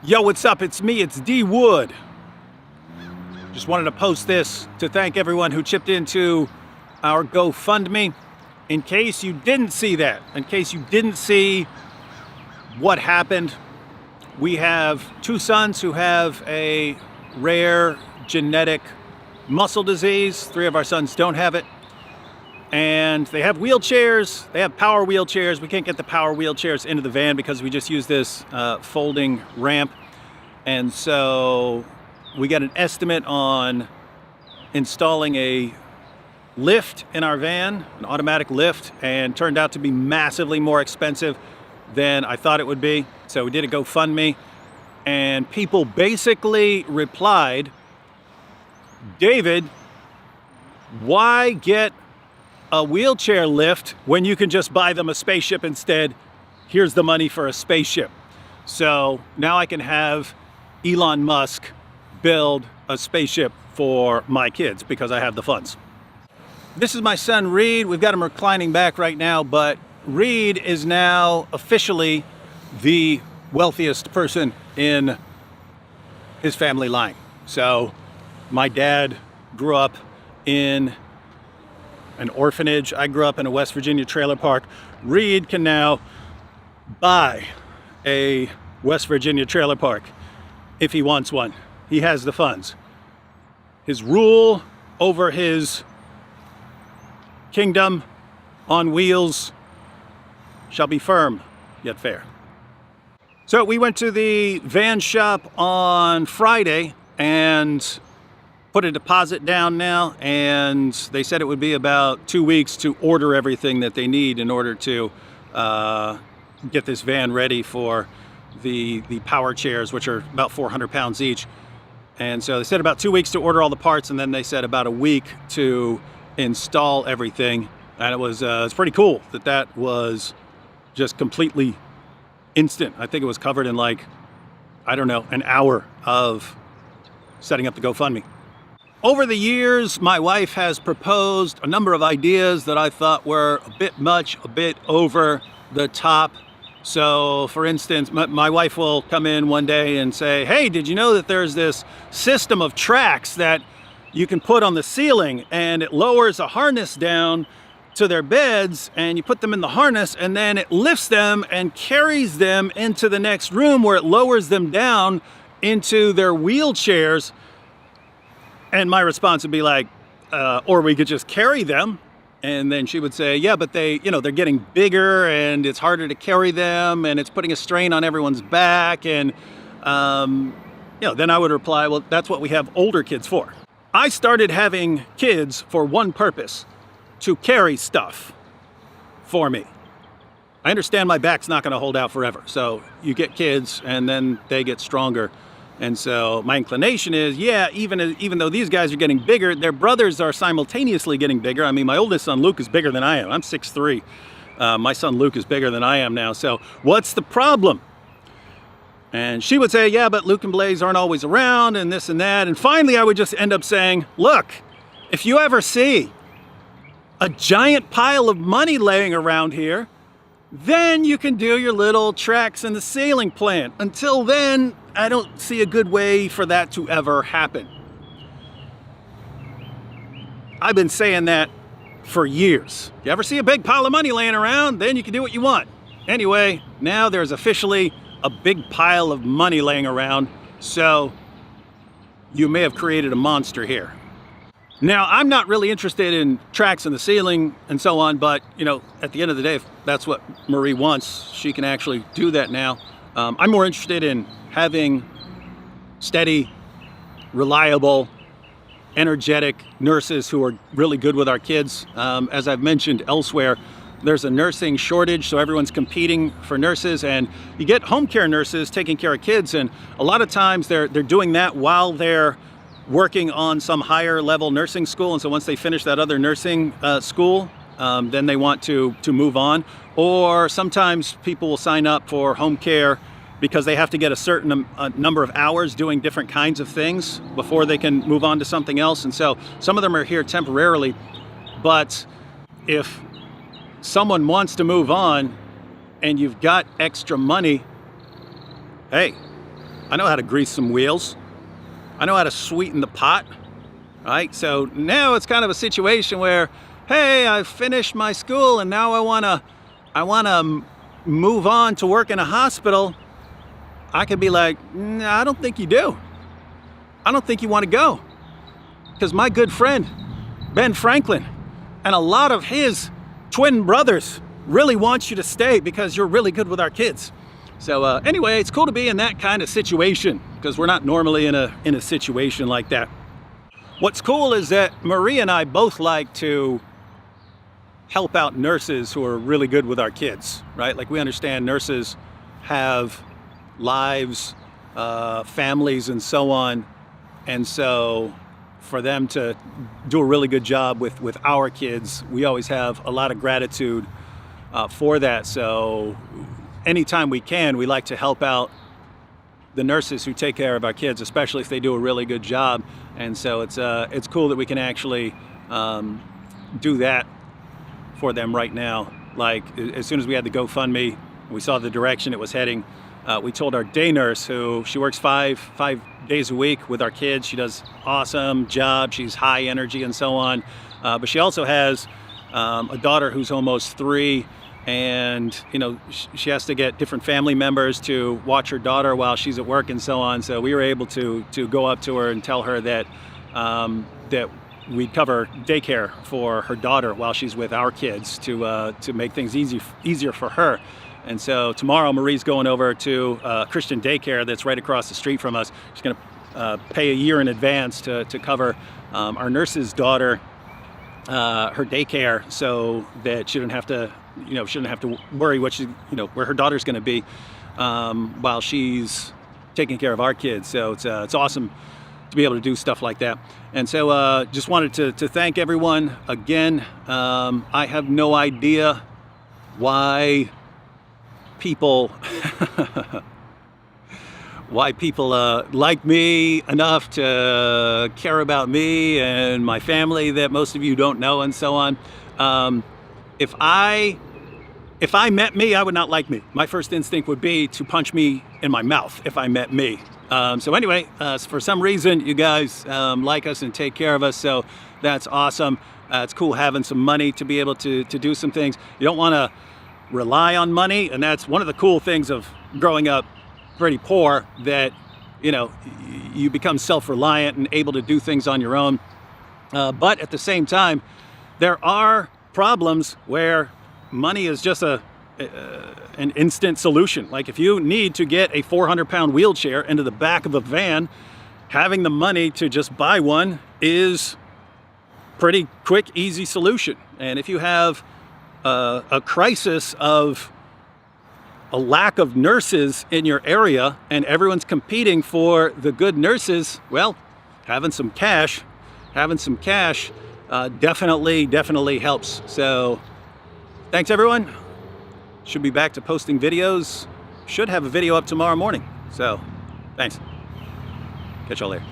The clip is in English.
Yo, what's up? It's me, it's D Wood. Just wanted to post this to thank everyone who chipped into our GoFundMe. In case you didn't see that, in case you didn't see what happened, we have two sons who have a rare genetic muscle disease. Three of our sons don't have it. And they have wheelchairs, they have power wheelchairs. We can't get the power wheelchairs into the van because we just use this folding ramp. And so we got an estimate on installing a lift in our van, an automatic lift, and turned out to be massively more expensive than I thought it would be. So we did a GoFundMe, and people basically replied, David, why get a wheelchair lift when you can just buy them a spaceship instead? Here's the money for a spaceship. So now I can have Elon Musk build a spaceship for my kids because I have the funds. This is my son Reed. We've got him reclining back right now, but Reed is now officially the wealthiest person in his family line. So my dad grew up in an orphanage. I grew up in a West Virginia trailer park. Reed can now buy a West Virginia trailer park if he wants one. He has the funds. His rule over his kingdom on wheels shall be firm yet fair. So we went to the van shop on Friday and put a deposit down now, and they said it would be about 2 weeks to order everything that they need in order to get this van ready for the power chairs, which are about 400 pounds each. And so they said about 2 weeks to order all the parts, and then they said about a week to install everything. And it was it's pretty cool that was just completely instant. I think it was covered in like, I don't know, an hour of setting up the GoFundMe. Over the years, my wife has proposed a number of ideas that I thought were a bit much, a bit over the top. So, for instance, my wife will come in one day and say, hey, did you know that there's this system of tracks that you can put on the ceiling, and it lowers a harness down to their beds, and you put them in the harness, and then it lifts them and carries them into the next room where it lowers them down into their wheelchairs. And my response would be like, or we could just carry them. And then she would say, yeah, but they're getting bigger and it's harder to carry them and it's putting a strain on everyone's back. And, then I would reply, well, that's what we have older kids for. I started having kids for one purpose, to carry stuff for me. I understand my back's not going to hold out forever. So you get kids and then they get stronger. And so my inclination is, yeah, even though these guys are getting bigger, their brothers are simultaneously getting bigger. I mean, my oldest son, Luke, is bigger than I am. I'm 6'3". My son, Luke, is bigger than I am now. So what's the problem? And she would say, yeah, but Luke and Blaze aren't always around and this and that. And finally, I would just end up saying, look, if you ever see a giant pile of money laying around here, then you can do your little tracks in the ceiling plan. Until then, I don't see a good way for that to ever happen. I've been saying that for years. You ever see a big pile of money laying around, then you can do what you want. Anyway, now there's officially a big pile of money laying around, so you may have created a monster here. Now, I'm not really interested in tracks in the ceiling and so on, but, at the end of the day, if that's what Marie wants, she can actually do that now. I'm more interested in having steady, reliable, energetic nurses who are really good with our kids. As I've mentioned elsewhere, there's a nursing shortage, so everyone's competing for nurses, and you get home care nurses taking care of kids, and a lot of times they're doing that while they're working on some higher level nursing school. And so once they finish that other nursing school, then they want to move on. Or sometimes people will sign up for home care because they have to get a certain number of hours doing different kinds of things before they can move on to something else. And so some of them are here temporarily, but if someone wants to move on and you've got extra money, hey, I know how to grease some wheels. I know how to sweeten the pot, right? So now it's kind of a situation where, hey, I've finished my school and now I wanna move on to work in a hospital. I could be like, nah, I don't think you do. I don't think you want to go. Because my good friend, Ben Franklin, and a lot of his twin brothers really want you to stay because you're really good with our kids. So anyway, it's cool to be in that kind of situation because we're not normally in a situation like that. What's cool is that Marie and I both like to help out nurses who are really good with our kids, right? Like we understand nurses have lives, families, and so on. And so for them to do a really good job with our kids, we always have a lot of gratitude for that. So anytime we can, we like to help out the nurses who take care of our kids, especially if they do a really good job. And so it's cool that we can actually do that for them right now. Like as soon as we had the GoFundMe, we saw the direction it was heading. We told our day nurse, who she works five days a week with our kids. She does awesome job. She's high energy and so on. But she also has a daughter who's almost 3, and you know she has to get different family members to watch her daughter while she's at work and so on. So we were able to go up to her and tell her that that we'd cover daycare for her daughter while she's with our kids to make things easier for her. And so tomorrow Marie's going over to Christian daycare that's right across the street from us. She's going to pay a year in advance to cover our nurse's daughter, her daycare, so that she shouldn't have to worry where her daughter's going to be while she's taking care of our kids. So it's awesome to be able to do stuff like that. And so just wanted to thank everyone again. I have no idea why people like me enough to care about me and my family that most of you don't know and so on. If I met me, I would not like me. My first instinct would be to punch me in my mouth if I met me. So anyway, for some reason you guys like us and take care of us, so that's awesome. It's cool having some money to be able to do some things. You don't want to rely on money, and that's one of the cool things of growing up pretty poor, that you become self-reliant and able to do things on your own. But at the same time, there are problems where money is just an instant solution. Like if you need to get a 400-pound wheelchair into the back of a van, having the money to just buy one is pretty quick, easy solution. And if you have a crisis of a lack of nurses in your area and everyone's competing for the good nurses, well, having some cash definitely helps. So thanks everyone. Should be back to posting videos. Should have a video up tomorrow morning. So thanks. Catch y'all later.